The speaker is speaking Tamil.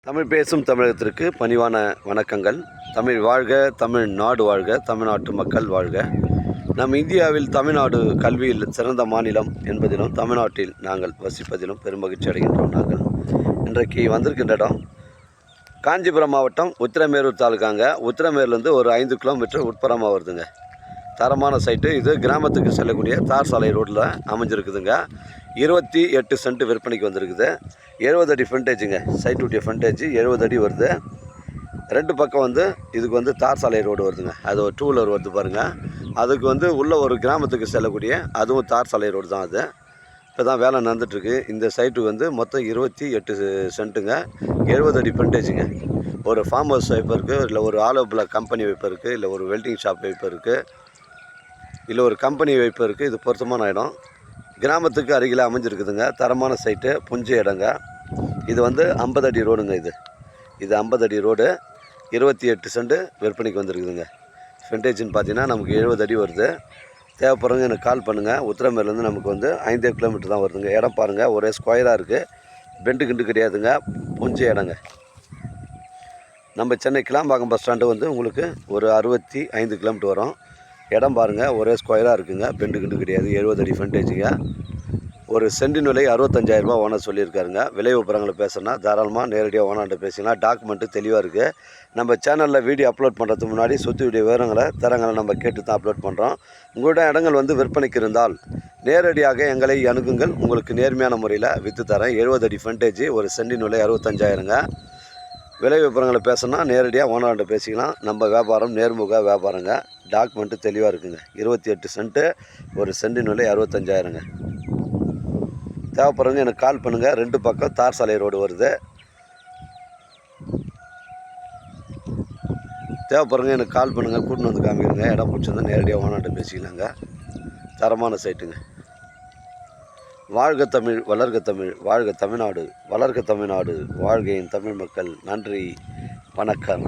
தமிழ் பேசும் தமிழகத்திற்கு பணிவான வணக்கங்கள். தமிழ் வாழ்க, தமிழ்நாடு வாழ்க, தமிழ்நாட்டு மக்கள் வாழ்க. நம் இந்தியாவில் தமிழ்நாடு கல்வியில் சிறந்த மாநிலம் என்பதிலும் தமிழ்நாட்டில் நாங்கள் வசிப்பதிலும் பெருமகிழ்ச்சி அடைகின்றோம். நாங்கள் இன்றைக்கு வந்திருக்கின்ற இடம் காஞ்சிபுரம் மாவட்டம் உத்திரமேரூர் தாலுக்காங்க. உத்திரமேரூர்லேருந்து ஒரு 5 கிலோமீட்டர் உட்புறமாக வருதுங்க. தரமான சைட்டு இது. கிராமத்துக்கு செல்லக்கூடிய தார் சாலை ரோட்டில் அமைஞ்சிருக்குதுங்க. 28 சென்ட் விற்பனைக்கு வந்திருக்குது. 70 அடி ஃப்ரண்டேஜுங்க. சைட்டுடைய ஃப்ரண்டேஜ் 70 அடி வருது. 2 பக்கம் இதுக்கு தார் சாலை ரோடு வருதுங்க. அது ஒரு 2 வீலர் வருது பாருங்கள். அதுக்கு உள்ள ஒரு கிராமத்துக்கு செல்லக்கூடிய அதுவும் தார் சாலை ரோடு தான். அது இப்போ தான் வேலை நடந்துகிட்ருக்கு. இந்த சைட்டுக்கு மொத்தம் 28 சென்ட்டுங்க. 70 அடி ஃப்ரண்டேஜுங்க. ஒரு ஃபார்ம் ஹவுஸ் வைப்பு இருக்குது, இல்லை ஒரு ஆலோ பிளாக் கம்பெனி வைப்பு இருக்குது, இல்லை ஒரு வெல்டிங் ஷாப் வைப்பு இருக்குது, இல்லை ஒரு கம்பெனி வைப்பு இருக்குது. இது பொருத்தமான இடம். கிராமத்துக்கு அருகில் அமைஞ்சிருக்குதுங்க. தரமான சைட்டு, புஞ்ச இடங்க. இது 50 அடி ரோடுங்க. இது 50 அடி ரோடு. 28 சென்ட் விற்பனைக்கு வந்திருக்குதுங்க. ஃப்ரண்டேஜ்னு பார்த்தீங்கன்னா நமக்கு 70 அடி வருது. தேவைப்படுறவங்க எனக்கு கால் பண்ணுங்கள். உத்திரமேலேருந்து நமக்கு 5 கிலோமீட்டர் தான் வருதுங்க. இடம் பாருங்கள், ஒரே ஸ்கொயராக இருக்குது. பெண்டு கிண்டு கிடையாதுங்க. புஞ்ச இடங்க. நம்ம சென்னை கிளாம்பாக்கம் பஸ் ஸ்டாண்டு உங்களுக்கு ஒரு 65 கிலோமீட்டர் வரும். இடம் பாருங்கள், ஒரே ஸ்கொயராக இருக்குங்க. பெண்டு கிண்டு கிடையாது. 70 அடி ஃப்ரண்டேஜுங்க. ஒரு சென்டின் விலை 65,000 ரூபா ஓனர் சொல்லியிருக்காருங்க. விலை விபரங்களை பேசுனா தாராளமாக நேரடியாக ஓனர்கிட்ட பேசிக்கலாம். டாக்குமெண்ட்டு தெளிவாக இருக்குது. நம்ம சேனலில் வீடியோ அப்லோட் பண்ணுறதுக்கு முன்னாடி சுற்றி வீடியோ விவரங்களை தரங்களை நம்ம கேட்டு தான் அப்லோட் பண்ணுறோம். உங்களோட இடங்கள் விற்பனைக்கு இருந்தால் நேரடியாக எங்களை அணுகுங்கள். உங்களுக்கு நேர்மையான முறையில் விற்று தரேன். 70 அடி ஃப்ரண்டேஜ், ஒரு சென்டின் விலை 65,000ங்க. விலை விபரங்களை பேசுனா நேரடியாக ஓனர்கிட்ட பேசிக்கலாம். நம்ம வியாபாரம் நேர்முக வியாபாரங்க. டாக்குமெண்ட்டு தெளிவாக இருக்குங்க. 28 சென்ட்டு, ஒரு சென்டின் விலை 65,000ங்க. தேவைப்படுறவங்க எனக்கு கால் பண்ணுங்கள். 2 பக்கம் தார் சாலை ரோடு வருது. தேவைப்படுறவங்க எனக்கு கால் பண்ணுங்கள். கூட்டின்னு வந்து காமிக்கிறேங்க. இடம் பிடிச்சிருந்தா நேரடியாக ஓனர்கிட்ட பேசிக்கலாங்க. தரமான சைட்டுங்க. வாழ்க தமிழ், வளர்க தமிழ், வாழ்க தமிழ்நாடு, வளர்க தமிழ்நாடு, வாழ்க என் தமிழ் மக்கள். நன்றி, வணக்கம்.